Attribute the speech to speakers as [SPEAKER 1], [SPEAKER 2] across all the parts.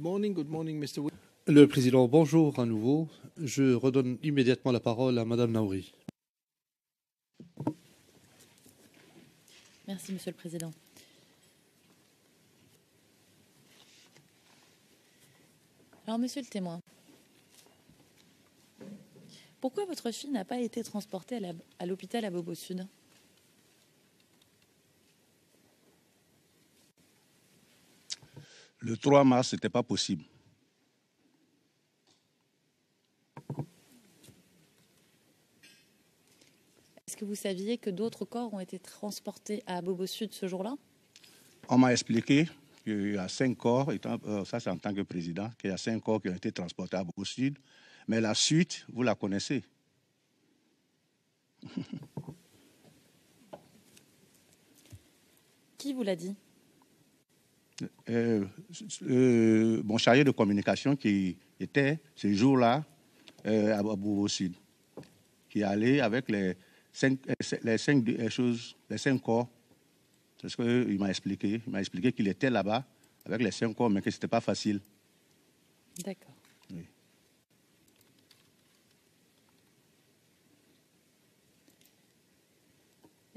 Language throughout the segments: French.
[SPEAKER 1] Good morning, Mr.
[SPEAKER 2] Le président, bonjour à nouveau. Je redonne immédiatement la parole à Madame Naouri.
[SPEAKER 3] Merci, Monsieur le Président. Alors, Monsieur le témoin, pourquoi votre fille n'a pas été transportée à l'hôpital à Bobo Sud?
[SPEAKER 4] Le 3 mars, ce n'était pas possible.
[SPEAKER 3] Est-ce que vous saviez que d'autres corps ont été transportés à Bobo Sud ce jour-là?
[SPEAKER 4] On m'a expliqué qu'il y a 5 corps, ça c'est en tant que président, qu'il y a 5 corps qui ont été transportés à Bobo Sud, mais la suite, vous la connaissez.
[SPEAKER 3] Qui vous l'a dit?
[SPEAKER 4] Mon chargé de communication qui était ce jour-là à Bobo Sud, qui allait avec les 5 corps. C'est ce qu'il m'a expliqué. Il m'a expliqué qu'il était là-bas avec les 5 corps, mais que ce n'était pas facile.
[SPEAKER 3] D'accord.
[SPEAKER 4] Oui.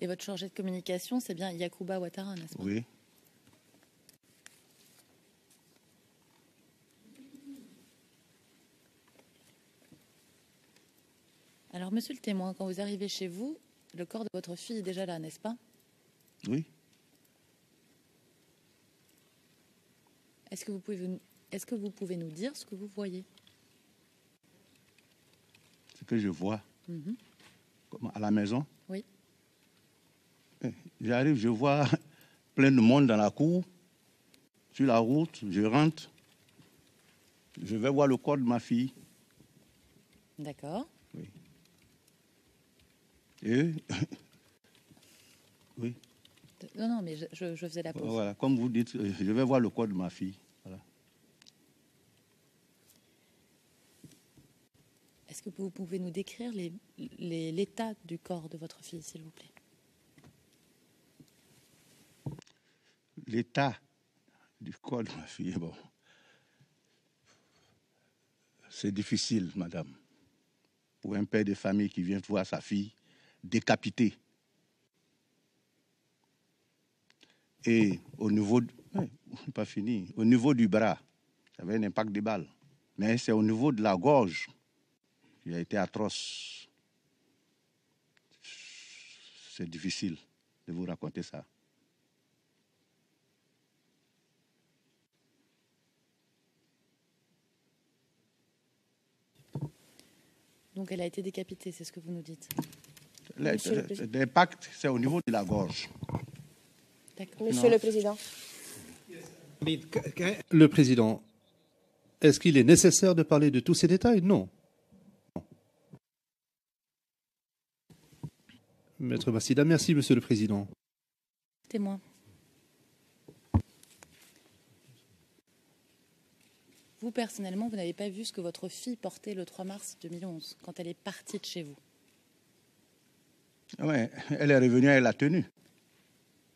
[SPEAKER 3] Et votre chargé de communication, c'est bien Yacouba Ouattara, n'est-ce pas?
[SPEAKER 4] Oui.
[SPEAKER 3] Alors, monsieur le témoin, quand vous arrivez chez vous, le corps de votre fille est déjà là, n'est-ce pas?
[SPEAKER 4] Oui.
[SPEAKER 3] Est-ce que vous pouvez nous dire ce que vous voyez?
[SPEAKER 4] Ce que je vois. À la maison.
[SPEAKER 3] Oui.
[SPEAKER 4] J'arrive, je vois plein de monde dans la cour, sur la route, je rentre. Je vais voir le corps de ma fille.
[SPEAKER 3] D'accord.
[SPEAKER 4] Oui. Et oui.
[SPEAKER 3] Non, mais je faisais la pause.
[SPEAKER 4] Voilà, comme vous dites, je vais voir le corps de ma fille. Voilà.
[SPEAKER 3] Est-ce que vous pouvez nous décrire l'état du corps de votre fille, s'il vous plaît?
[SPEAKER 4] L'état du corps de ma fille, bon, c'est difficile, madame, pour un père de famille qui vient voir sa fille décapitée. Et au niveau, pas fini, au niveau du bras, ça avait un impact de balle. Mais c'est au niveau de la gorge qui a été atroce. C'est difficile de vous raconter ça.
[SPEAKER 3] Donc elle a été décapitée, c'est ce que vous nous dites?
[SPEAKER 4] L'impact, c'est au niveau de la gorge.
[SPEAKER 3] D'accord.
[SPEAKER 5] Monsieur le Président.
[SPEAKER 2] Le président, est-ce qu'il est nécessaire de parler de tous ces détails? Non. Maître Massida, merci, monsieur le président.
[SPEAKER 3] Témoin. Vous, personnellement, vous n'avez pas vu ce que votre fille portait le 3 mars 2011, quand elle est partie de chez vous?
[SPEAKER 4] Oui, elle est revenue avec la tenue.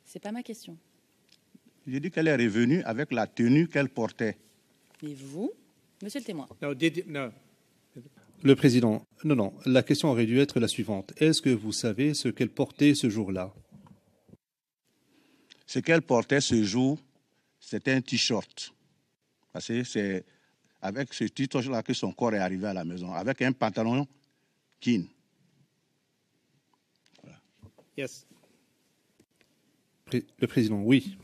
[SPEAKER 3] C'est pas ma question.
[SPEAKER 4] J'ai dit qu'elle est revenue avec la tenue qu'elle portait.
[SPEAKER 3] Mais vous, monsieur le témoin?
[SPEAKER 1] No.
[SPEAKER 2] Le président, non, la question aurait dû être la suivante. Est-ce que vous savez ce qu'elle portait ce jour-là?
[SPEAKER 4] Ce qu'elle portait ce jour, c'était un t-shirt. Parce que c'est avec ce t-shirt-là que son corps est arrivé à la maison, avec un pantalon jean. Voilà.
[SPEAKER 1] Yes.
[SPEAKER 2] Le président, oui.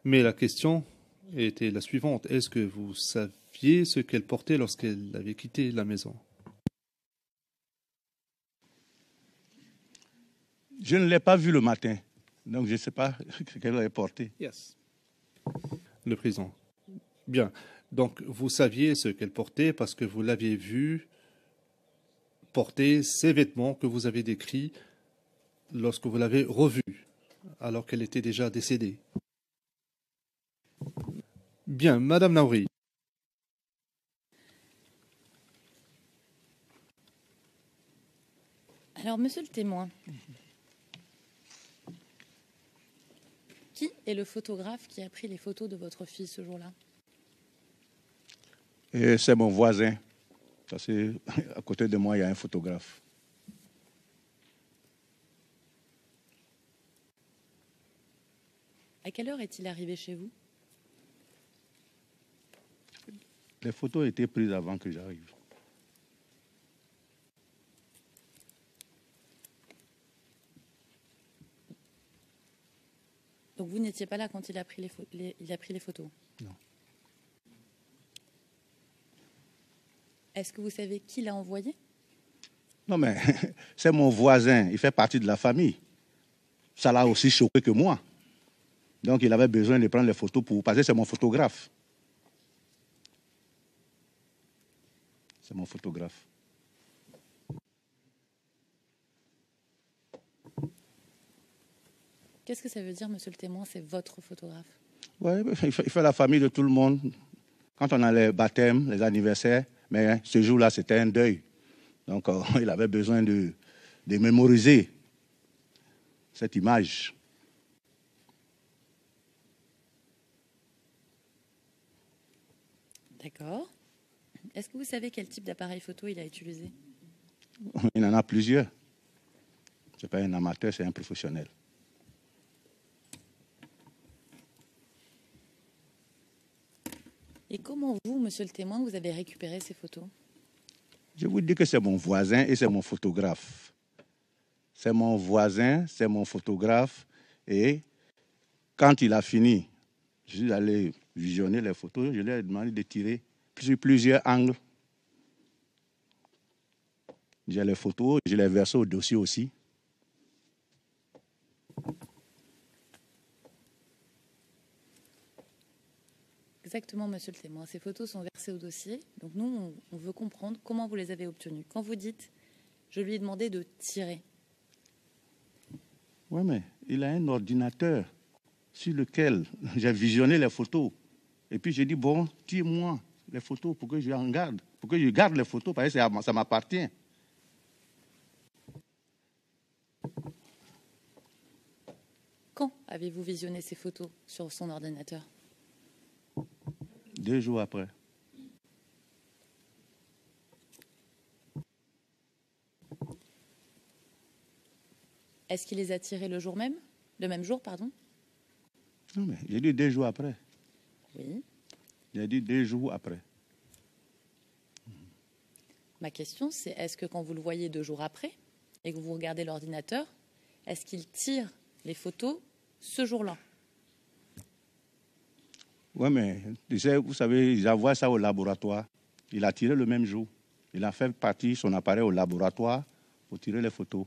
[SPEAKER 2] Mais la question était la suivante. Est-ce que vous saviez ce qu'elle portait lorsqu'elle avait quitté la maison?
[SPEAKER 4] Je ne l'ai pas vue le matin, donc je ne sais pas ce qu'elle avait porté.
[SPEAKER 1] Yes.
[SPEAKER 2] Le président. Bien. Donc, vous saviez ce qu'elle portait parce que vous l'aviez vue porter ces vêtements que vous avez décrits lorsque vous l'avez revue, alors qu'elle était déjà décédée. Bien, Madame Naouri.
[SPEAKER 3] Alors, monsieur le témoin, qui est le photographe qui a pris les photos de votre fille ce jour-là?
[SPEAKER 4] Et c'est mon voisin. Parce que à côté de moi, il y a un photographe.
[SPEAKER 3] À quelle heure est-il arrivé chez vous?
[SPEAKER 4] Les photos étaient prises avant que j'arrive.
[SPEAKER 3] Donc vous n'étiez pas là quand il a pris les photos?
[SPEAKER 4] Non.
[SPEAKER 3] Est-ce que vous savez qui l'a envoyé?
[SPEAKER 4] Non, mais c'est mon voisin. Il fait partie de la famille. Ça l'a aussi choqué que moi. Donc, il avait besoin de prendre les photos pour... Parce que c'est mon photographe. C'est mon photographe.
[SPEAKER 3] Qu'est-ce que ça veut dire, monsieur le témoin, c'est votre photographe?
[SPEAKER 4] Oui, il fait la famille de tout le monde. Quand on a les baptêmes, les anniversaires, mais ce jour-là, c'était un deuil. Donc, il avait besoin de mémoriser cette image.
[SPEAKER 3] D'accord. Est-ce que vous savez quel type d'appareil photo il a utilisé?
[SPEAKER 4] Il en a plusieurs. Ce n'est pas un amateur, c'est un professionnel.
[SPEAKER 3] Et comment vous, monsieur le témoin, vous avez récupéré ces photos?
[SPEAKER 4] Je vous dis que c'est mon voisin et c'est mon photographe. C'est mon voisin, c'est mon photographe. Et quand il a fini, je suis allé visionner les photos. Je lui ai demandé de tirer plusieurs angles. J'ai les photos, je les verse au dossier aussi.
[SPEAKER 3] Exactement, monsieur le témoin. Ces photos sont versées au dossier. Donc nous, on veut comprendre comment vous les avez obtenues. Quand vous dites, je lui ai demandé de tirer.
[SPEAKER 4] Oui, mais il a un ordinateur sur lequel j'ai visionné les photos. Et puis j'ai dit, bon, tire-moi les photos pour que je en garde. Pour que je garde les photos, parce que ça m'appartient.
[SPEAKER 3] Quand avez-vous visionné ces photos sur son ordinateur?
[SPEAKER 4] 2 jours après.
[SPEAKER 3] Est-ce qu'il les a tirées le jour même? Le même jour, pardon?
[SPEAKER 4] Non, mais j'ai dit 2 jours après.
[SPEAKER 3] Oui.
[SPEAKER 4] J'ai dit 2 jours après.
[SPEAKER 3] Ma question, c'est est-ce que quand vous le voyez 2 jours après et que vous regardez l'ordinateur, est-ce qu'il tire les photos ce jour-là?
[SPEAKER 4] Oui, mais tu sais, vous savez, ils envoient ça au laboratoire. Il a tiré le même jour. Il a fait partir son appareil au laboratoire pour tirer les photos.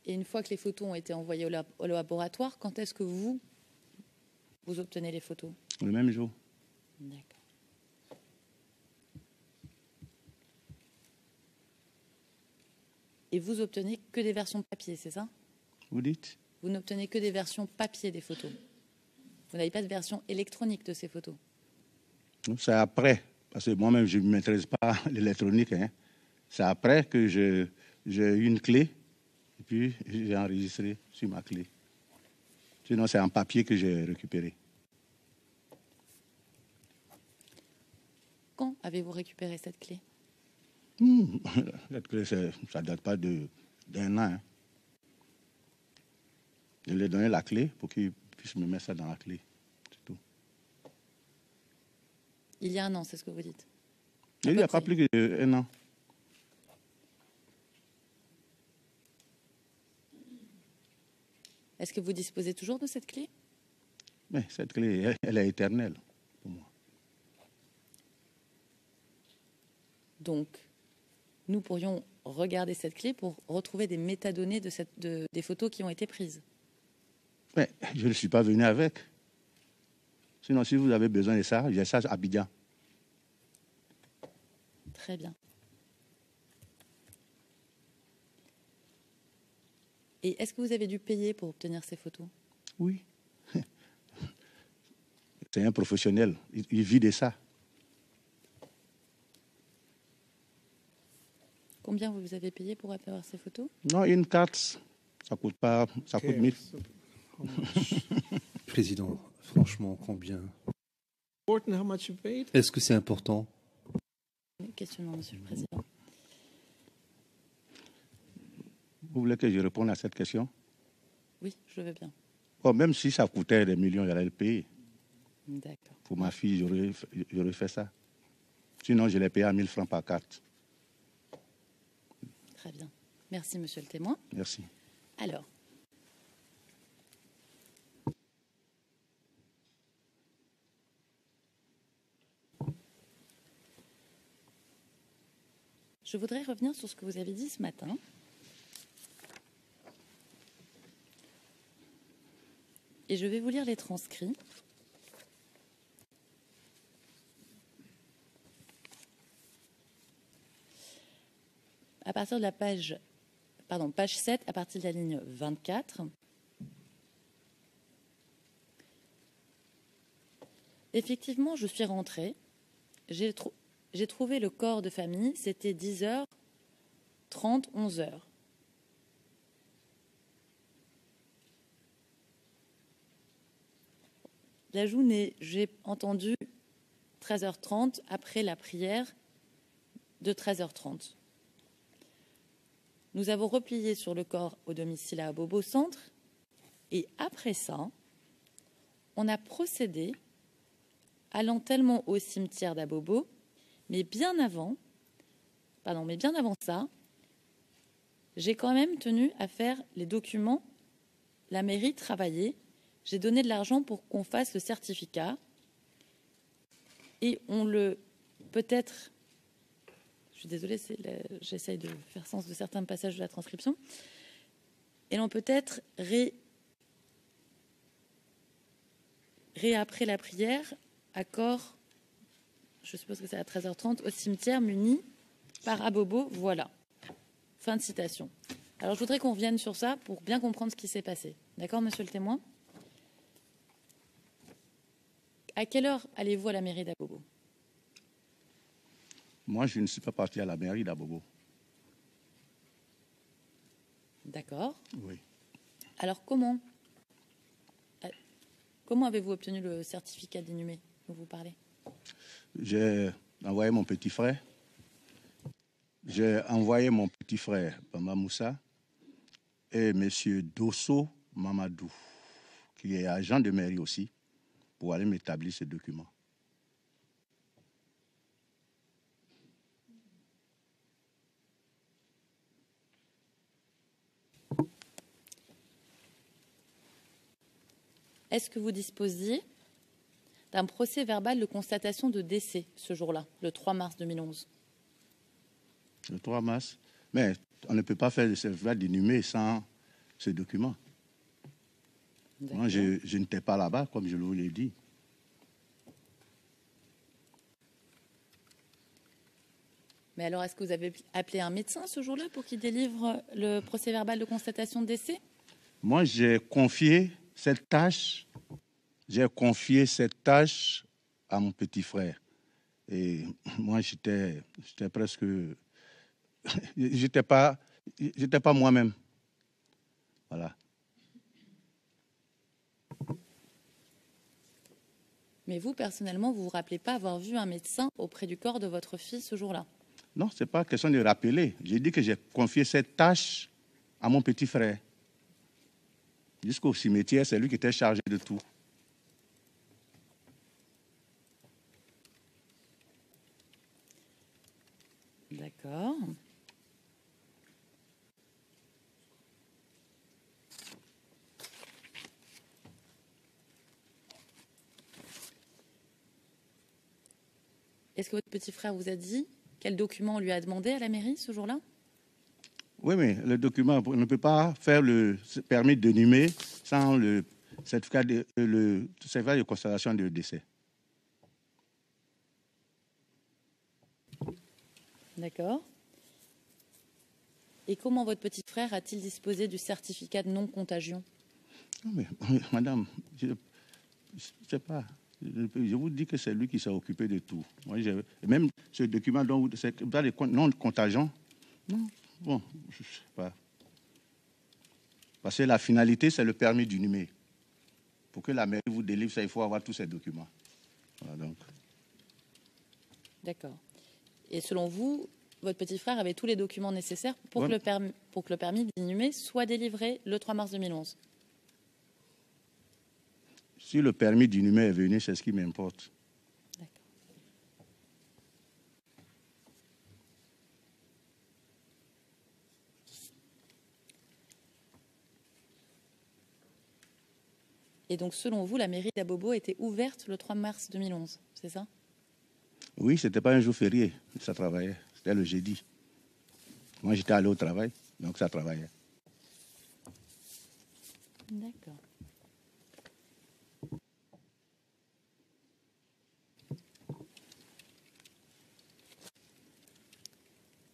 [SPEAKER 3] Et une fois que les photos ont été envoyées au laboratoire, quand est-ce que vous obtenez les photos?
[SPEAKER 4] Le même jour.
[SPEAKER 3] D'accord. Et vous obtenez que des versions papier, c'est ça?
[SPEAKER 4] Vous dites?
[SPEAKER 3] Vous n'obtenez que des versions papier des photos. Vous n'avez pas de version électronique de ces photos.
[SPEAKER 4] C'est après, parce que moi-même, je ne maîtrise pas l'électronique. Hein. C'est après que j'ai eu une clé et puis j'ai enregistré sur ma clé. Sinon, c'est en papier que j'ai récupéré.
[SPEAKER 3] Quand avez-vous récupéré cette clé?
[SPEAKER 4] Cette clé, ça ne date pas d'un an. Hein. Je lui ai donné la clé pour qu'il puisse me mettre ça dans la clé. C'est tout.
[SPEAKER 3] Il y a un an, c'est ce que vous dites?
[SPEAKER 4] Il n'y a pas plus qu'un an.
[SPEAKER 3] Est-ce que vous disposez toujours de cette clé?
[SPEAKER 4] Mais cette clé, elle est éternelle pour moi.
[SPEAKER 3] Donc, nous pourrions regarder cette clé pour retrouver des métadonnées des photos qui ont été prises.
[SPEAKER 4] Mais je ne suis pas venu avec. Sinon, si vous avez besoin de ça, j'ai ça à Abidjan.
[SPEAKER 3] Très bien. Et est-ce que vous avez dû payer pour obtenir ces photos?
[SPEAKER 4] Oui. C'est un professionnel. Il vit de ça.
[SPEAKER 3] Combien vous avez payé pour avoir ces photos?
[SPEAKER 4] Non, une carte, ça coûte pas, ça coûte 1000.
[SPEAKER 2] Président, franchement, combien?
[SPEAKER 1] Important how much you paid?
[SPEAKER 2] Est-ce que c'est important?
[SPEAKER 3] Questionnement, Monsieur le Président.
[SPEAKER 4] Vous voulez que je réponde à cette question?
[SPEAKER 3] Oui, je veux bien.
[SPEAKER 4] Oh, même si ça coûtait des millions, j'allais le payer.
[SPEAKER 3] D'accord.
[SPEAKER 4] Pour ma fille, j'aurais fait ça. Sinon, je l'ai payé à 1000 francs par carte.
[SPEAKER 3] Très bien. Merci, Monsieur le témoin.
[SPEAKER 4] Merci.
[SPEAKER 3] Alors, je voudrais revenir sur ce que vous avez dit ce matin. Et je vais vous lire les transcrits. À partir de la page 7, à partir de la ligne 24. Effectivement, je suis rentrée. J'ai trouvé le corps de famille, c'était 10h30, 11h. L'ajout j'ai entendu 13h30 après la prière de 13h30. Nous avons replié sur le corps au domicile à Abobo Centre et après ça, on a procédé à l'enterrement au cimetière d'Abobo, mais bien avant ça, j'ai quand même tenu à faire les documents, la mairie travaillait, j'ai donné de l'argent pour qu'on fasse le certificat et peut-être, je suis désolée, j'essaye de faire sens de certains passages de la transcription, et l'on peut-être après la prière, accord, je suppose que c'est à 13h30, au cimetière muni par Abobo, voilà. Fin de citation. Alors je voudrais qu'on revienne sur ça pour bien comprendre ce qui s'est passé. D'accord, monsieur le témoin? À quelle heure allez-vous à la mairie d'Abobo?
[SPEAKER 4] Moi, je ne suis pas parti à la mairie d'Abobo.
[SPEAKER 3] D'accord.
[SPEAKER 4] Oui.
[SPEAKER 3] Alors comment avez-vous obtenu le certificat d'inhumé dont vous parlez?
[SPEAKER 4] J'ai envoyé mon petit frère. J'ai envoyé mon petit frère, Bamba Moussa, et M. Dosso Mamadou, qui est agent de mairie aussi, pour aller m'établir ces documents.
[SPEAKER 3] Est-ce que vous disposiez d'un procès verbal de constatation de décès ce jour-là, le 3 mars 2011?
[SPEAKER 4] Le 3 mars. Mais on ne peut pas faire le certificat d'inhumé sans ce document. Moi, je n'étais pas là-bas, comme je vous l'ai dit.
[SPEAKER 3] Mais alors, est-ce que vous avez appelé un médecin ce jour-là pour qu'il délivre le procès verbal de constatation de décès?
[SPEAKER 4] Moi, j'ai confié cette tâche à mon petit frère. Et moi, j'étais presque... J'étais pas moi-même. Voilà.
[SPEAKER 3] Mais vous, personnellement, vous ne vous rappelez pas avoir vu un médecin auprès du corps de votre fille ce jour-là?
[SPEAKER 4] Non, ce n'est pas question de rappeler. J'ai dit que j'ai confié cette tâche à mon petit frère. Jusqu'au cimetière, c'est lui qui était chargé de tout.
[SPEAKER 3] D'accord. Est-ce que votre petit frère vous a dit quel document on lui a demandé à la mairie ce jour-là?
[SPEAKER 4] Oui, mais le document, on ne peut pas faire le permis d'inhumer sans le certificat de constatation de décès.
[SPEAKER 3] D'accord. Et comment votre petit frère a-t-il disposé du certificat de non-contagion?
[SPEAKER 4] Non, mais, madame, je ne sais pas. Je vous dis que c'est lui qui s'est occupé de tout. Moi, même ce document dont c'est pas les non-contagions,
[SPEAKER 3] Non.
[SPEAKER 4] Bon, je ne sais pas. Parce que la finalité, c'est le permis d'inhumer. Pour que la mairie vous délivre ça, il faut avoir tous ces documents. Voilà, donc.
[SPEAKER 3] D'accord. Et selon vous, votre petit frère avait tous les documents nécessaires pour, que, le permis d'inhumer soit délivré le 3 mars 2011.
[SPEAKER 4] Si le permis d'inhumer est venu, c'est ce qui m'importe.
[SPEAKER 3] D'accord. Et donc, selon vous, la mairie d'Abobo était ouverte le 3 mars 2011, c'est ça?
[SPEAKER 4] Oui, ce n'était pas un jour férié, ça travaillait. C'était le jeudi. Moi, j'étais allé au travail, donc ça travaillait.
[SPEAKER 3] D'accord.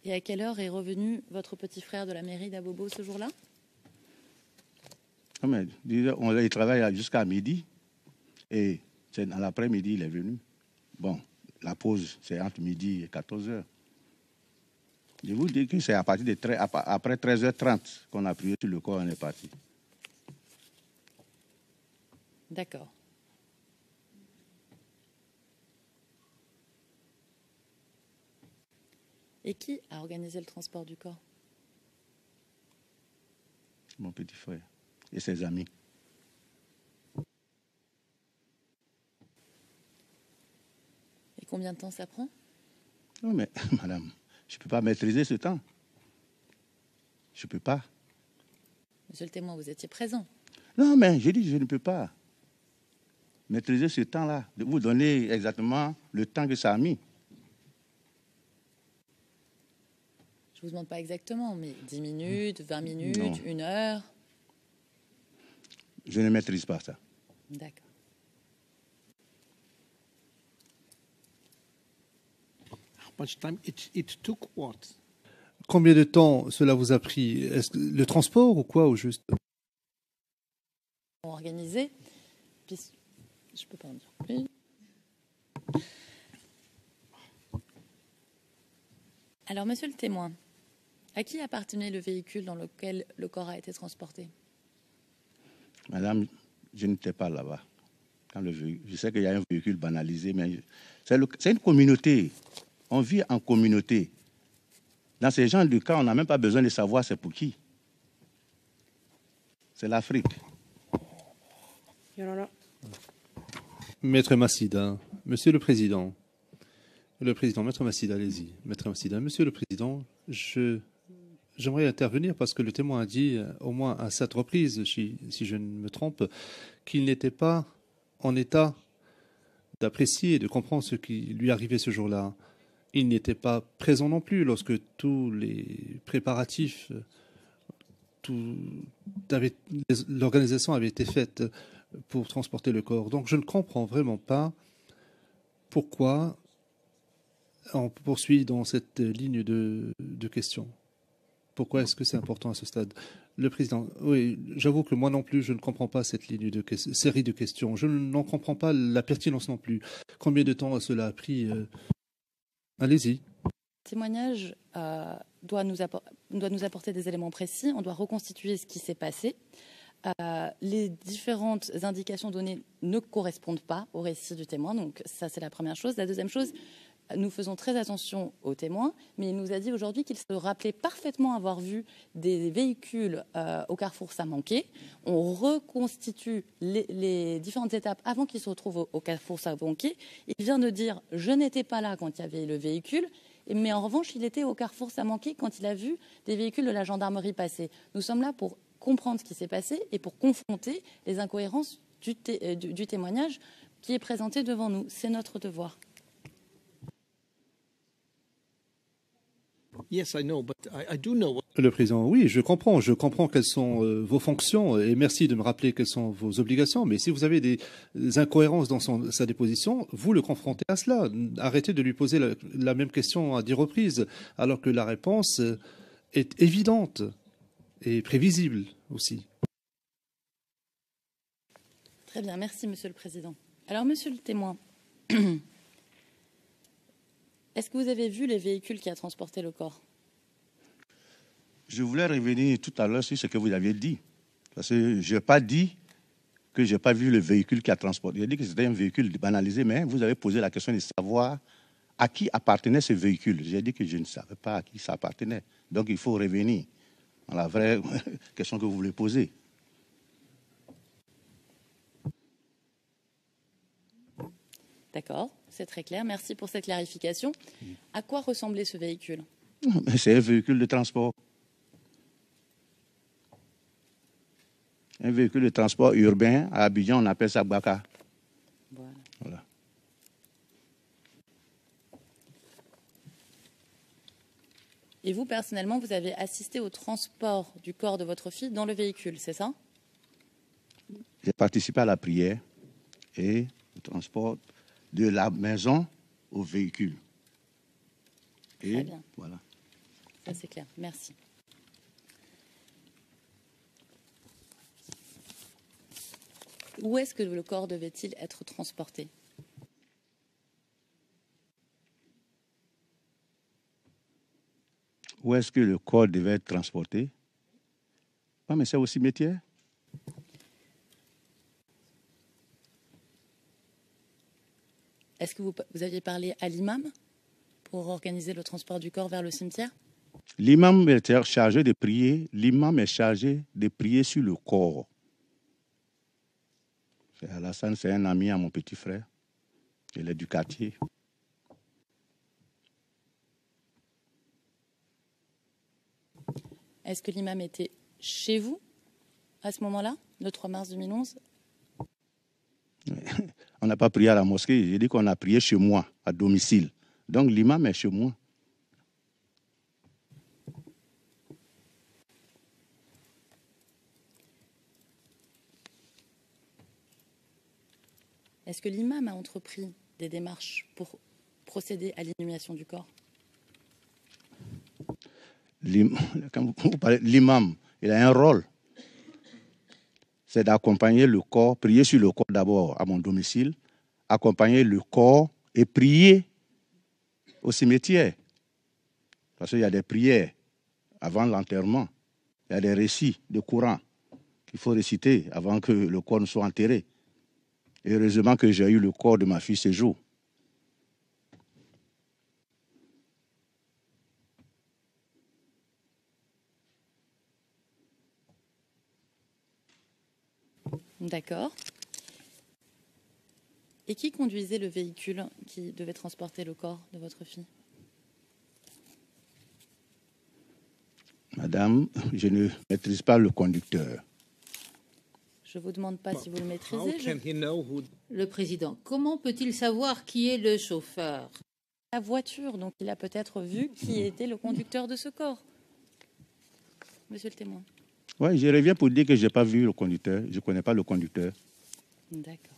[SPEAKER 3] Et à quelle heure est revenu votre petit frère de la mairie d'Abobo ce jour-là?
[SPEAKER 4] Il travaille jusqu'à midi et à l'après-midi, il est venu. Bon, la pause, c'est entre midi et 14 heures. Je vous dis que c'est à partir de après 13h30 qu'on a prié sur le corps et on est parti.
[SPEAKER 3] D'accord. Et qui a organisé le transport du corps?
[SPEAKER 4] Mon petit frère et ses amis.
[SPEAKER 3] Et combien de temps ça prend?
[SPEAKER 4] Non, mais madame, je ne peux pas maîtriser ce temps. Je ne peux pas.
[SPEAKER 3] Monsieur le témoin, vous étiez présent.
[SPEAKER 4] Non, mais j'ai dit je ne peux pas maîtriser ce temps-là. De vous donner exactement le temps que ça a mis.
[SPEAKER 3] Je ne vous demande pas exactement, mais 10 minutes, 20 minutes,
[SPEAKER 4] Non.
[SPEAKER 3] 1 heure?
[SPEAKER 4] Je ne maîtrise pas ça.
[SPEAKER 3] D'accord.
[SPEAKER 1] How much time it took what?
[SPEAKER 2] Combien de temps cela vous a pris? Est-ce que le transport ou quoi au juste?
[SPEAKER 3] Organisé. Puis, je ne peux pas en dire plus. Alors, monsieur le témoin, à qui appartenait le véhicule dans lequel le corps a été transporté?
[SPEAKER 4] Madame, je n'étais pas là-bas. Je sais qu'il y a un véhicule banalisé, mais c'est une communauté. On vit en communauté. Dans ces genres de cas, on n'a même pas besoin de savoir c'est pour qui. C'est l'Afrique.
[SPEAKER 2] Maître Massida, Monsieur le Président. Maître Massida, allez-y. Maître Massida, Monsieur le Président, j'aimerais intervenir parce que le témoin a dit, au moins à 7 reprises, si je ne me trompe, qu'il n'était pas en état d'apprécier et de comprendre ce qui lui arrivait ce jour-là. Il n'était pas présent non plus lorsque tous les préparatifs, l'organisation avait été faite pour transporter le corps. Donc je ne comprends vraiment pas pourquoi on poursuit dans cette ligne de questions. Pourquoi est-ce que c'est important à ce stade? Le président, oui, j'avoue que moi non plus, je ne comprends pas cette ligne de série de questions. Je n'en comprends pas la pertinence non plus. Combien de temps cela a pris? Allez-y.
[SPEAKER 3] Le témoignage doit nous apporter des éléments précis. On doit reconstituer ce qui s'est passé. Les différentes indications données ne correspondent pas au récit du témoin. Donc ça, c'est la première chose. La deuxième chose, nous faisons très attention au témoin, mais il nous a dit aujourd'hui qu'il se rappelait parfaitement avoir vu des véhicules au carrefour Saint-Manqué. On reconstitue les différentes étapes avant qu'il se retrouve au carrefour Saint-Manqué. Il vient de dire « je n'étais pas là quand il y avait le véhicule ». Mais en revanche, il était au carrefour Saint-Manqué quand il a vu des véhicules de la gendarmerie passer. Nous sommes là pour comprendre ce qui s'est passé et pour confronter les incohérences du témoignage qui est présenté devant nous. C'est notre devoir.
[SPEAKER 1] Yes, I know, but I do know.
[SPEAKER 2] Le président, oui, je comprends quelles sont vos fonctions et merci de me rappeler quelles sont vos obligations. Mais si vous avez des incohérences dans sa déposition, vous le confrontez à cela. Arrêtez de lui poser la même question à 10 reprises, alors que la réponse est évidente et prévisible aussi.
[SPEAKER 3] Très bien, merci Monsieur le Président. Alors, Monsieur le témoin, est-ce que vous avez vu les véhicules qui a transporté le corps?
[SPEAKER 4] Je voulais revenir tout à l'heure sur ce que vous aviez dit. Parce que je n'ai pas dit que je n'ai pas vu le véhicule qui a transporté. J'ai dit que c'était un véhicule banalisé, mais vous avez posé la question de savoir à qui appartenait ce véhicule. J'ai dit que je ne savais pas à qui ça appartenait. Donc il faut revenir à la vraie question que vous voulez poser.
[SPEAKER 3] D'accord, c'est très clair. Merci pour cette clarification. À quoi ressemblait ce véhicule?
[SPEAKER 4] C'est un véhicule de transport. Un véhicule de transport urbain. À Abidjan, on appelle ça Baka. Voilà.
[SPEAKER 3] Et vous, personnellement, vous avez assisté au transport du corps de votre fille dans le véhicule, c'est ça?
[SPEAKER 4] J'ai participé à la prière et au transport de la maison au véhicule. Et
[SPEAKER 3] Très bien.
[SPEAKER 4] voilà.
[SPEAKER 3] Ça, c'est clair. Merci. Où est-ce que le corps devait-il être transporté?
[SPEAKER 4] Où est-ce que le corps devait être transporté? Ah, mais c'est au cimetière.
[SPEAKER 3] Est-ce que vous aviez parlé à l'imam pour organiser le transport du corps vers le cimetière?
[SPEAKER 4] L'imam est chargé de prier. L'imam est chargé de prier sur le corps. Alassane, c'est un ami à mon petit frère. Il est du quartier.
[SPEAKER 3] Est-ce que l'imam était chez vous à ce moment-là, le 3 mars 2011?
[SPEAKER 4] On n'a pas prié à la mosquée. J'ai dit qu'on a prié chez moi, à domicile. Donc l'imam est chez moi.
[SPEAKER 3] Est-ce que l'imam a entrepris des démarches pour procéder à l'inhumation du corps?
[SPEAKER 4] Quand vous parlez de l'imam, il a un rôle. C'est d'accompagner le corps, prier sur le corps d'abord à mon domicile, accompagner le corps et prier au cimetière. Parce qu'il y a des prières avant l'enterrement. Il y a des récits de Coran qu'il faut réciter avant que le corps ne soit enterré. Et heureusement que j'ai eu le corps de ma fille ce jour.
[SPEAKER 3] D'accord. Et qui conduisait le véhicule qui devait transporter le corps de votre fille?
[SPEAKER 4] Madame, je ne maîtrise pas le conducteur.
[SPEAKER 3] Je ne vous demande pas si vous le maîtrisez.
[SPEAKER 5] Le président, comment peut-il savoir qui est le chauffeur?
[SPEAKER 3] La voiture, donc il a peut-être vu qui était le conducteur de ce corps. Monsieur le témoin.
[SPEAKER 4] Oui, je reviens pour dire que je n'ai pas vu le conducteur. Je ne connais pas le conducteur.
[SPEAKER 3] D'accord.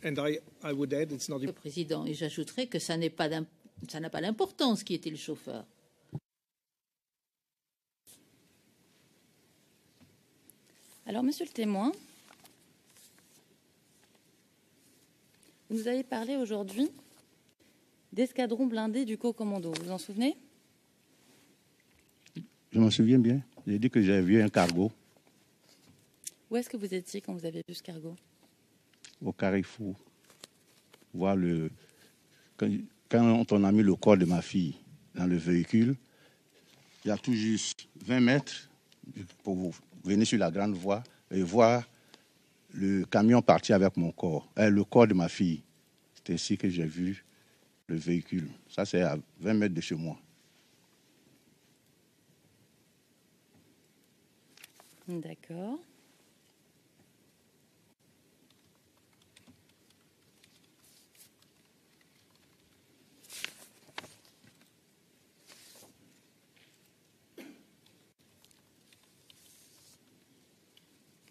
[SPEAKER 5] Le président, et j'ajouterai que ça n'a pas d'importance qui était le chauffeur.
[SPEAKER 3] Alors, monsieur le témoin, vous nous avez parlé aujourd'hui d'escadron blindé du Co-Commando. Vous vous en souvenez?
[SPEAKER 4] Je m'en souviens bien. J'ai dit que j'avais vu un cargo.
[SPEAKER 3] Où est-ce que vous étiez quand vous avez vu ce cargo?
[SPEAKER 4] Au Carrefour. Voir quand on a mis le corps de ma fille dans le véhicule, il y a tout juste 20 mètres pour vous venir sur la grande voie et voir le camion partir avec mon corps, le corps de ma fille. C'est ainsi que j'ai vu le véhicule. Ça, c'est à 20 mètres de chez moi.
[SPEAKER 3] D'accord.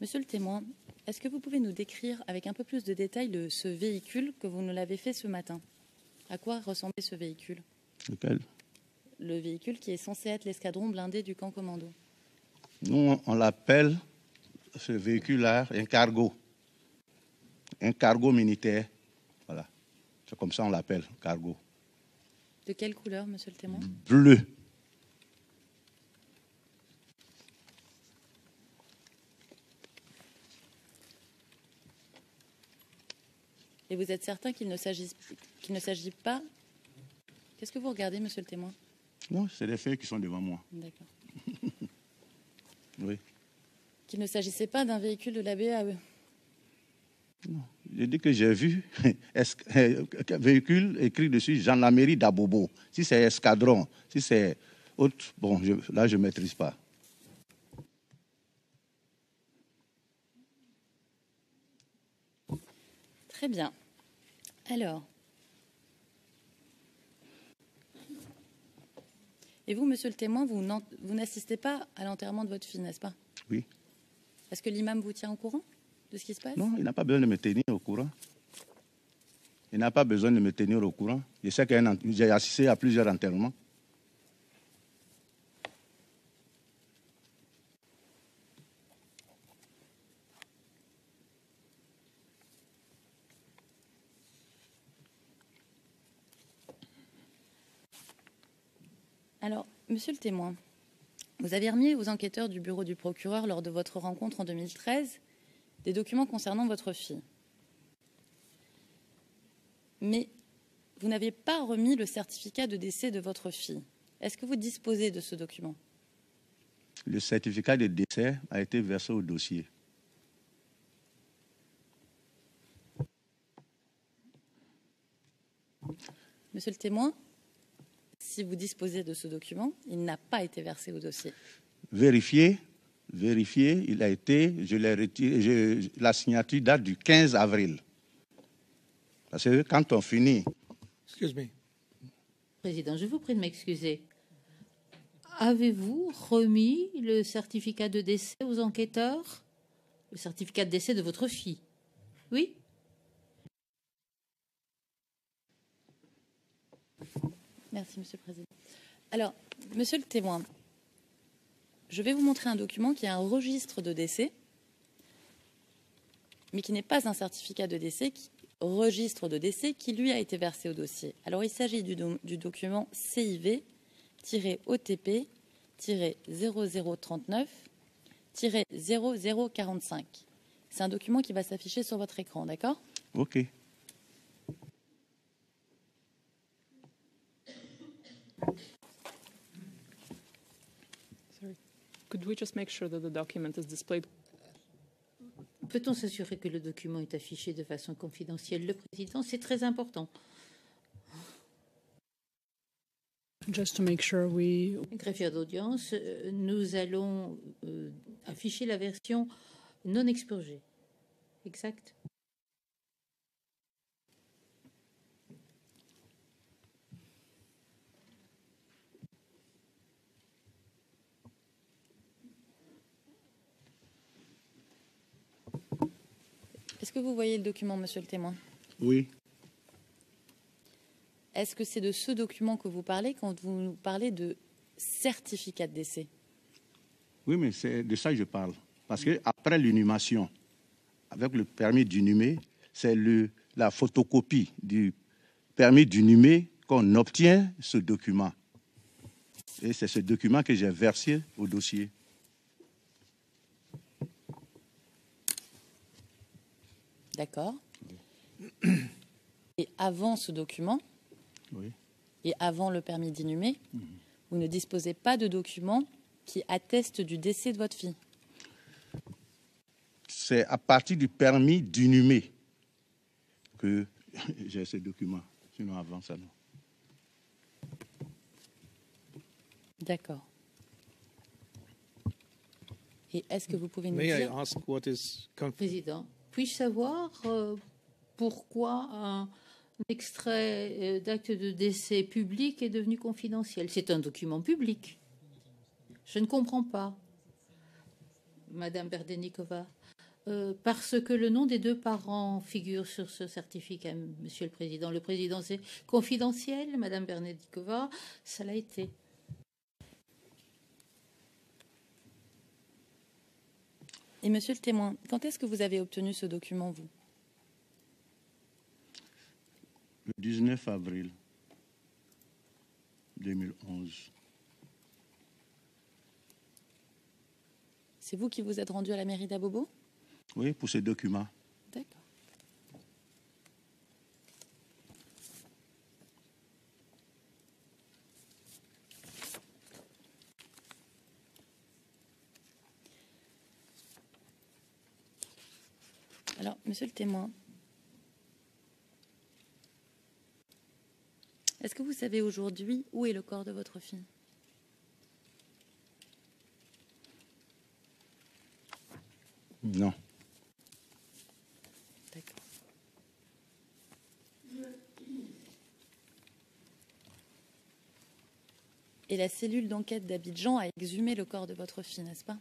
[SPEAKER 3] Monsieur le témoin, est-ce que vous pouvez nous décrire avec un peu plus de détails ce véhicule que vous nous l'avez fait ce matin? À quoi ressemblait ce véhicule?
[SPEAKER 4] Lequel?
[SPEAKER 3] Le véhicule qui est censé être l'escadron blindé du camp commando.
[SPEAKER 4] Nous, on l'appelle, ce véhicule-là, un cargo. Un cargo militaire. Voilà. C'est comme ça on l'appelle, cargo.
[SPEAKER 3] De quelle couleur, monsieur le témoin?
[SPEAKER 4] Bleu.
[SPEAKER 3] Et vous êtes certain qu'il ne s'agit pas... Qu'est-ce que vous regardez, monsieur le témoin?
[SPEAKER 4] Non, c'est des faits qui sont devant moi.
[SPEAKER 3] D'accord.
[SPEAKER 4] Oui.
[SPEAKER 3] Qu'il ne s'agissait pas d'un véhicule de la BAE?
[SPEAKER 4] Non. J'ai dit que j'ai vu un véhicule écrit dessus gendarmerie d'Abobo. Si c'est escadron, si c'est autre, bon, là, je ne maîtrise pas.
[SPEAKER 3] Très bien. Alors... Et vous, monsieur le témoin, vous n'assistez pas à l'enterrement de votre fille, n'est-ce pas?
[SPEAKER 4] Oui.
[SPEAKER 3] Est-ce que l'imam vous tient au courant de ce qui se passe?
[SPEAKER 4] Non, il n'a pas besoin de me tenir au courant. Il n'a pas besoin de me tenir au courant. Je sais que j'ai assisté à plusieurs enterrements.
[SPEAKER 3] Alors, monsieur le témoin, vous avez remis aux enquêteurs du bureau du procureur lors de votre rencontre en 2013 des documents concernant votre fille. Mais vous n'aviez pas remis le certificat de décès de votre fille. Est-ce que vous disposez de ce document?
[SPEAKER 4] Le certificat de décès a été versé au dossier.
[SPEAKER 3] Monsieur le témoin, si vous disposez de ce document, il n'a pas été versé au dossier.
[SPEAKER 4] Vérifié, il a été, je l'ai retiré, la signature date du 15 avril. Parce que quand on finit...
[SPEAKER 1] Excuse me.
[SPEAKER 5] Président, je vous prie de m'excuser. Avez-vous remis le certificat de décès aux enquêteurs? Le certificat de décès de votre fille? Oui?
[SPEAKER 3] Merci, monsieur le président. Alors, monsieur le témoin, je vais vous montrer un document qui est un registre de décès, mais qui n'est pas un certificat de décès, registre de décès qui lui a été versé au dossier. Alors, il s'agit du document CIV-OTP-0039-0045. C'est un document qui va s'afficher sur votre écran, d'accord?
[SPEAKER 4] OK.
[SPEAKER 6] Sorry. Could we just make sure that the document is displayed?
[SPEAKER 5] Peut-on s'assurer que le document est affiché de façon confidentielle? Le président, c'est très important.
[SPEAKER 6] Just to make sure we...
[SPEAKER 5] Greffier d'audience, nous allons afficher la version non expurgée. Exact.
[SPEAKER 3] Est-ce que vous voyez le document, monsieur le témoin?
[SPEAKER 4] Oui.
[SPEAKER 3] Est-ce que c'est de ce document que vous parlez quand vous nous parlez de certificat de décès?
[SPEAKER 4] Oui, mais c'est de ça que je parle. Parce qu'après l'inhumation, avec le permis d'inhumer, c'est la photocopie du permis d'inhumer qu'on obtient ce document. Et c'est ce document que j'ai versé au dossier.
[SPEAKER 3] D'accord. Et avant ce document,
[SPEAKER 4] Oui.
[SPEAKER 3] et avant le permis d'inhumer, vous ne disposez pas de document qui atteste du décès de votre fille?
[SPEAKER 4] C'est à partir du permis d'inhumer que j'ai ce document. Sinon, avant ça, non.
[SPEAKER 3] D'accord. Et est-ce que vous pouvez nous
[SPEAKER 1] May I
[SPEAKER 3] dire...
[SPEAKER 1] ask what is
[SPEAKER 5] Président, puis-je savoir pourquoi un extrait d'acte de décès public est devenu confidentiel? C'est un document public. Je ne comprends pas, Madame Berdenikova. Parce que le nom des deux parents figure sur ce certificat, Monsieur le Président. Le Président, c'est confidentiel, Madame Berdenikova, ça l'a été.
[SPEAKER 3] Et monsieur le témoin, quand est-ce que vous avez obtenu ce document, vous?
[SPEAKER 4] Le 19 avril 2011.
[SPEAKER 3] C'est vous qui vous êtes rendu à la mairie d'Abobo?
[SPEAKER 4] Oui, pour ce document.
[SPEAKER 3] D'accord. Alors, monsieur le témoin, est-ce que vous savez aujourd'hui où est le corps de votre fille?
[SPEAKER 4] Non.
[SPEAKER 3] D'accord. Et la cellule d'enquête d'Abidjan a exhumé le corps de votre fille, n'est-ce pas?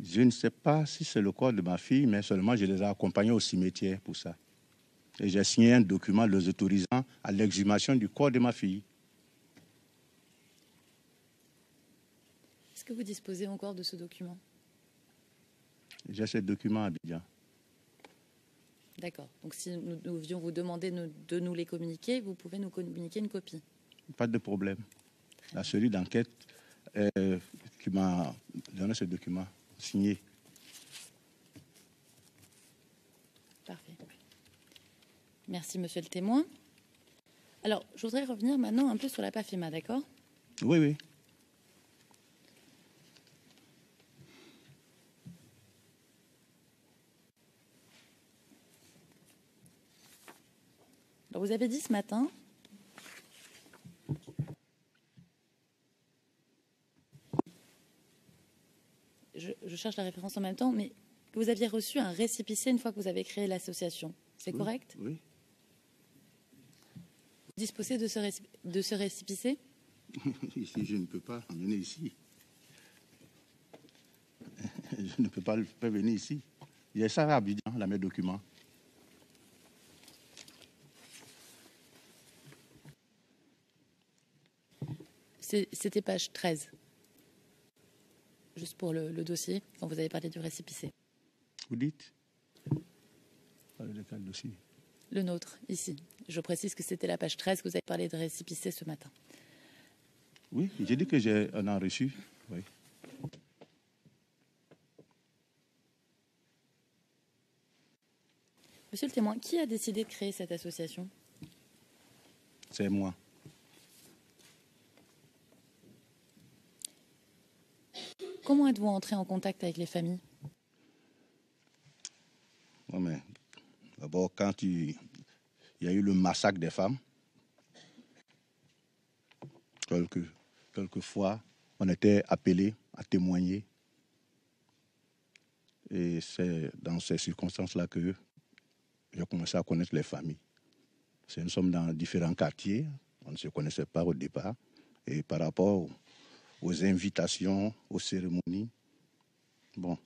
[SPEAKER 4] Je ne sais pas si c'est le corps de ma fille, mais seulement je les ai accompagnés au cimetière pour ça. Et j'ai signé un document les autorisant à l'exhumation du corps de ma fille.
[SPEAKER 3] Est-ce que vous disposez encore de ce document?
[SPEAKER 4] J'ai ce document à Abidjan.
[SPEAKER 3] D'accord. Donc si nous devions vous demander de nous les communiquer, vous pouvez nous communiquer une copie.
[SPEAKER 4] Pas de problème. La cellule d'enquête qui m'a donné ce document signé.
[SPEAKER 3] Parfait. Merci, monsieur le témoin. Alors, je voudrais revenir maintenant un peu sur la PAFEMA, d'accord?
[SPEAKER 4] Oui, oui.
[SPEAKER 3] Alors, vous avez dit ce matin je cherche la référence en même temps, mais que vous aviez reçu un récépissé une fois que vous avez créé l'association. C'est correct?
[SPEAKER 4] Oui.
[SPEAKER 3] Vous disposez de ce récépissé?
[SPEAKER 4] Ici, je ne peux pas emmener ici. Je ne peux pas venir ici. Il y a ça à Abidjan, là, mes documents.
[SPEAKER 3] C'était page 13. Juste pour le dossier, quand vous avez parlé du récépissé.
[SPEAKER 4] Vous dites? Parlez de quel dossier?
[SPEAKER 3] Le nôtre, ici. Je précise que c'était la page 13 que vous avez parlé de récépissé ce matin.
[SPEAKER 4] Oui, j'ai dit que j'en ai reçu. Oui.
[SPEAKER 3] Monsieur le témoin, qui a décidé de créer cette association?
[SPEAKER 4] C'est moi.
[SPEAKER 3] Comment êtes-vous entré en contact avec les familles?
[SPEAKER 4] Oui, mais d'abord, quand il y a eu le massacre des femmes, quelquefois, on était appelés à témoigner. Et c'est dans ces circonstances-là que j'ai commencé à connaître les familles. Nous sommes dans différents quartiers, on ne se connaissait pas au départ. Et par rapport aux invitations, aux cérémonies, bon,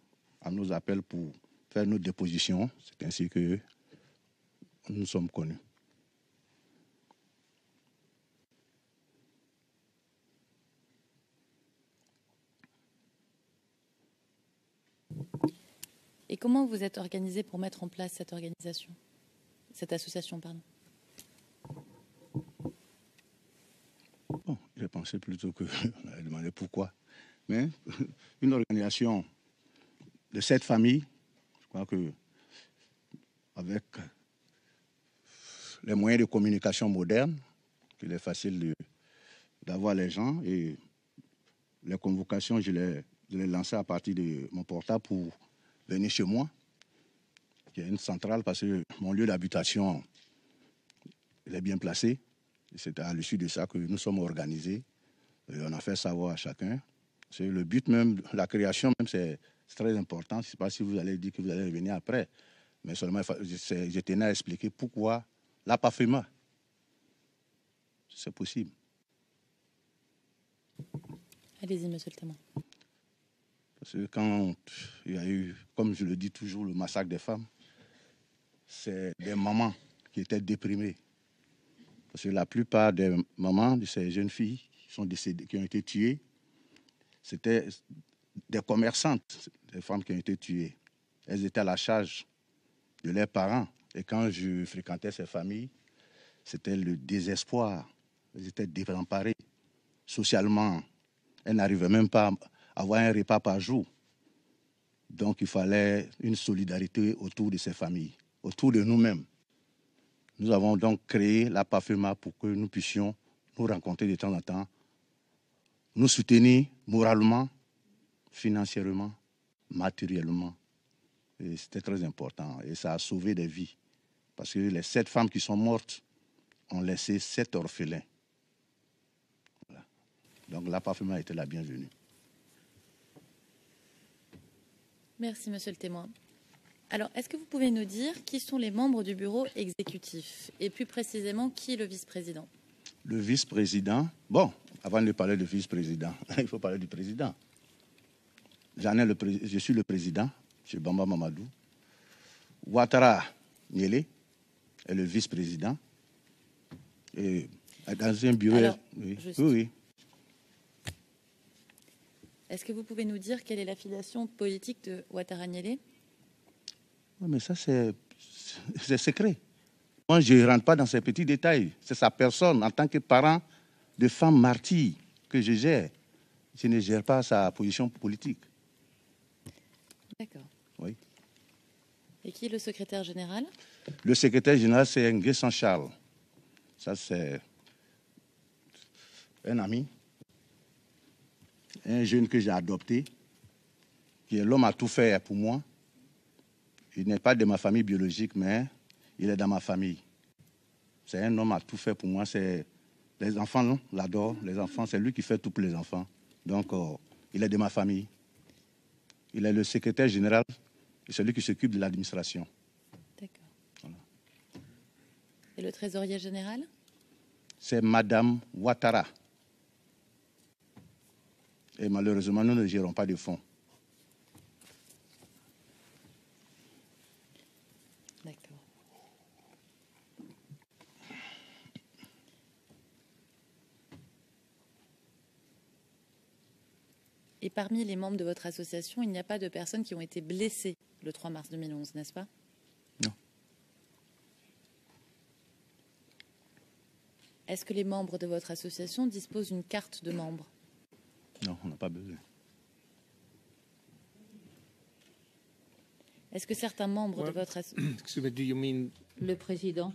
[SPEAKER 4] on nous appelle pour faire nos dépositions. C'est ainsi que nous sommes connus.
[SPEAKER 3] Et comment vous êtes organisé pour mettre en place cette association, pardon?
[SPEAKER 4] Bon, j'ai pensé plutôt qu'on allait demander pourquoi. Mais une organisation de cette famille, je crois que avec les moyens de communication modernes, qu'il est facile d'avoir les gens et les convocations, je les lancé à partir de mon portable pour venir chez moi, qui est une centrale parce que mon lieu d'habitation il est bien placé. C'est à l'issue de ça que nous sommes organisés. Et on a fait savoir à chacun. C'est le but même, la création même, c'est très important. Je ne sais pas si vous allez dire que vous allez revenir après. Mais seulement, je tenais à expliquer pourquoi la PAFEMA. C'est possible.
[SPEAKER 3] Allez-y, monsieur le témoin.
[SPEAKER 4] Parce que quand il y a eu, comme je le dis toujours, le massacre des femmes, c'est des mamans qui étaient déprimées. Parce que la plupart des mamans de ces jeunes filles qui sont décédées, qui ont été tuées, c'était des commerçantes, des femmes qui ont été tuées. Elles étaient à la charge de leurs parents. Et quand je fréquentais ces familles, c'était le désespoir. Elles étaient désemparées socialement. Elles n'arrivaient même pas à avoir un repas par jour. Donc il fallait une solidarité autour de ces familles, autour de nous-mêmes. Nous avons donc créé la PAFEMA pour que nous puissions nous rencontrer de temps en temps, nous soutenir moralement, financièrement, matériellement. Et c'était très important. Et ça a sauvé des vies. Parce que les 7 femmes qui sont mortes ont laissé 7 orphelins. Voilà. Donc la PAFEMA était la bienvenue.
[SPEAKER 3] Merci, monsieur le témoin. Alors, est-ce que vous pouvez nous dire qui sont les membres du bureau exécutif et plus précisément qui est le vice-président?
[SPEAKER 4] Le vice-président, bon, avant de parler de vice-président, il faut parler du président. Je suis le président, M. Bamba Mamadou. Ouattara Niélé est le vice-président. Et dans un bureau...
[SPEAKER 3] Alors,
[SPEAKER 4] oui,
[SPEAKER 3] juste.
[SPEAKER 4] oui.
[SPEAKER 3] Est-ce que vous pouvez nous dire quelle est l'affiliation politique de Ouattara Niélé?
[SPEAKER 4] Oui, mais ça, c'est secret. Moi, je ne rentre pas dans ces petits détails. C'est sa personne, en tant que parent de femme martyre, que je gère. Je ne gère pas sa position politique.
[SPEAKER 3] D'accord.
[SPEAKER 4] Oui.
[SPEAKER 3] Et qui est le secrétaire général?
[SPEAKER 4] Le secrétaire général, c'est Nguessan Charles. Ça, c'est un ami, un jeune que j'ai adopté, qui est l'homme à tout faire pour moi. Il n'est pas de ma famille biologique, mais il est dans ma famille. C'est un homme à tout faire pour moi. Les enfants l'adorent. Les enfants, c'est lui qui fait tout pour les enfants. Donc, il est de ma famille. Il est le secrétaire général et celui qui s'occupe de l'administration.
[SPEAKER 3] D'accord. Voilà. Et le trésorier général?
[SPEAKER 4] C'est Madame Ouattara. Et malheureusement, nous ne gérons pas de fonds.
[SPEAKER 3] D'accord. Et parmi les membres de votre association, il n'y a pas de personnes qui ont été blessées le 3 mars 2011, n'est-ce pas?
[SPEAKER 4] Non.
[SPEAKER 3] Est-ce que les membres de votre association disposent d'une carte de membre?
[SPEAKER 4] Non, on n'a pas besoin.
[SPEAKER 3] Est-ce que certains membres de votre association...
[SPEAKER 1] Excuse me, do you mean...
[SPEAKER 5] Le président,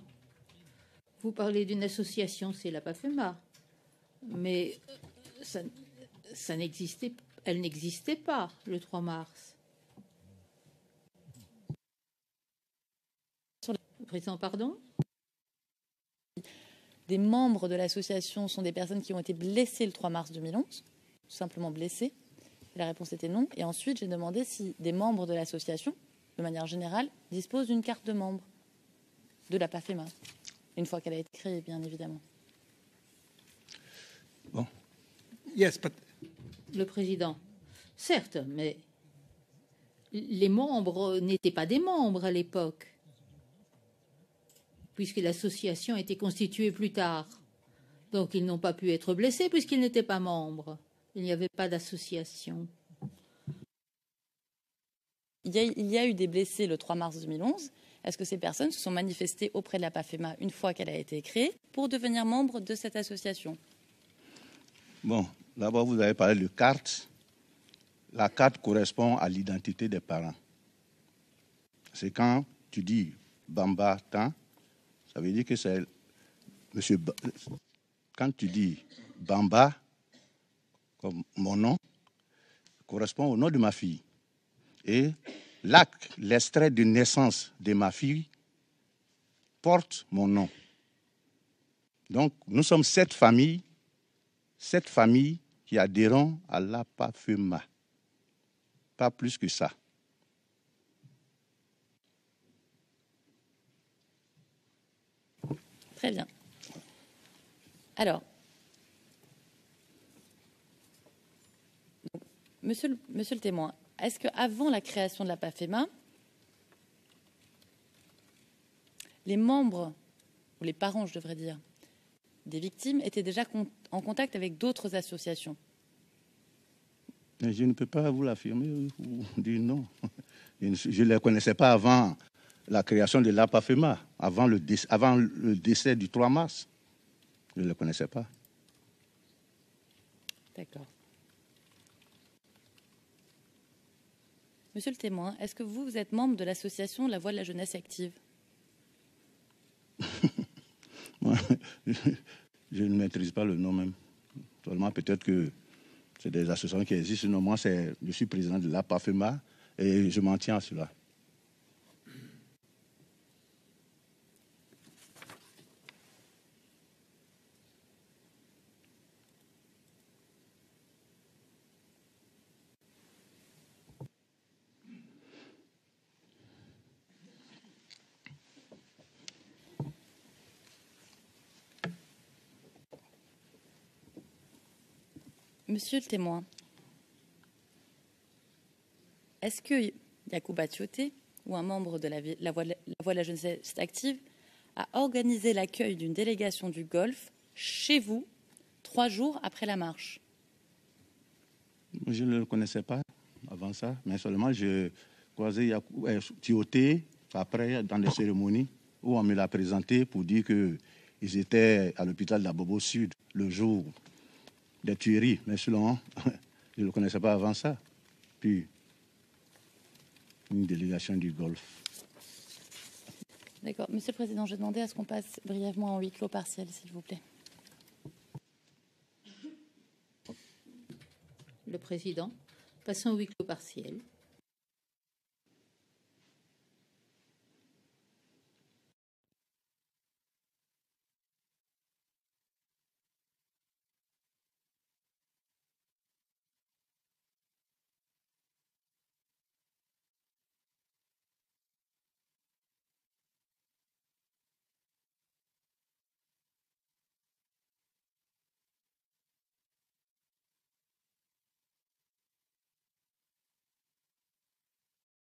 [SPEAKER 5] vous parlez d'une association, c'est la PAFEMA, mais ça n'existait, elle n'existait pas le 3 mars. Le président, pardon?
[SPEAKER 3] Des membres de l'association sont des personnes qui ont été blessées le 3 mars 2011, tout simplement blessées. Et la réponse était non. Et ensuite, j'ai demandé si des membres de l'association, de manière générale, disposent d'une carte de membre de la PAFEMA, une fois qu'elle a été créée, bien évidemment.
[SPEAKER 4] Bon.
[SPEAKER 1] Yes, but...
[SPEAKER 5] Le président, certes, mais les membres n'étaient pas des membres à l'époque, puisque l'association a été constituée plus tard. Donc ils n'ont pas pu être blessés puisqu'ils n'étaient pas membres. Il n'y avait pas d'association.
[SPEAKER 3] Il y a eu des blessés le 3 mars 2011. Est-ce que ces personnes se sont manifestées auprès de la PAFEMA une fois qu'elle a été créée pour devenir membre de cette association?
[SPEAKER 4] Bon, d'abord, vous avez parlé de carte. La carte correspond à l'identité des parents. C'est quand tu dis Bamba Tan, ça veut dire que c'est monsieur. Quand tu dis Bamba, comme mon nom, correspond au nom de ma fille. Et l'acte, l'extrait de naissance de ma fille porte mon nom. Donc, nous sommes 7 familles qui adhérent à la PAFEMA. Pas plus que ça.
[SPEAKER 3] Très bien. Alors, monsieur le témoin, est-ce qu'avant la création de la PAFEMA, les membres, ou les parents, je devrais dire, des victimes étaient déjà en contact avec d'autres associations?
[SPEAKER 4] Mais je ne peux pas vous l'affirmer ou dire non. Je ne les connaissais pas avant la création de la PAFEMA, avant le décès du 3 mars. Je ne les connaissais pas.
[SPEAKER 3] D'accord. Monsieur le témoin, est-ce que vous êtes membre de l'association La Voix de la Jeunesse Active?
[SPEAKER 4] Moi, je ne maîtrise pas le nom même. Seulement peut-être que c'est des associations qui existent. Sinon, moi, je suis président de la PAFEMA et je m'en tiens à cela.
[SPEAKER 3] Monsieur le témoin, est-ce que Yacouba Tioté, ou un membre de la Voix de la jeunesse active, a organisé l'accueil d'une délégation du Golfe chez vous 3 jours après la marche?
[SPEAKER 4] Je ne le connaissais pas avant ça, mais seulement je croisais Tioté après dans des cérémonies où on me l'a présenté pour dire qu'ils étaient à l'hôpital d'Abobo Sud le jour des tueries. Mais selon, je ne le connaissais pas avant ça. Puis, une délégation du Golfe.
[SPEAKER 3] D'accord. Monsieur le Président, je demandais à ce qu'on passe brièvement en huis clos partiel, s'il vous plaît.
[SPEAKER 5] Le Président, passons au huis clos partiel.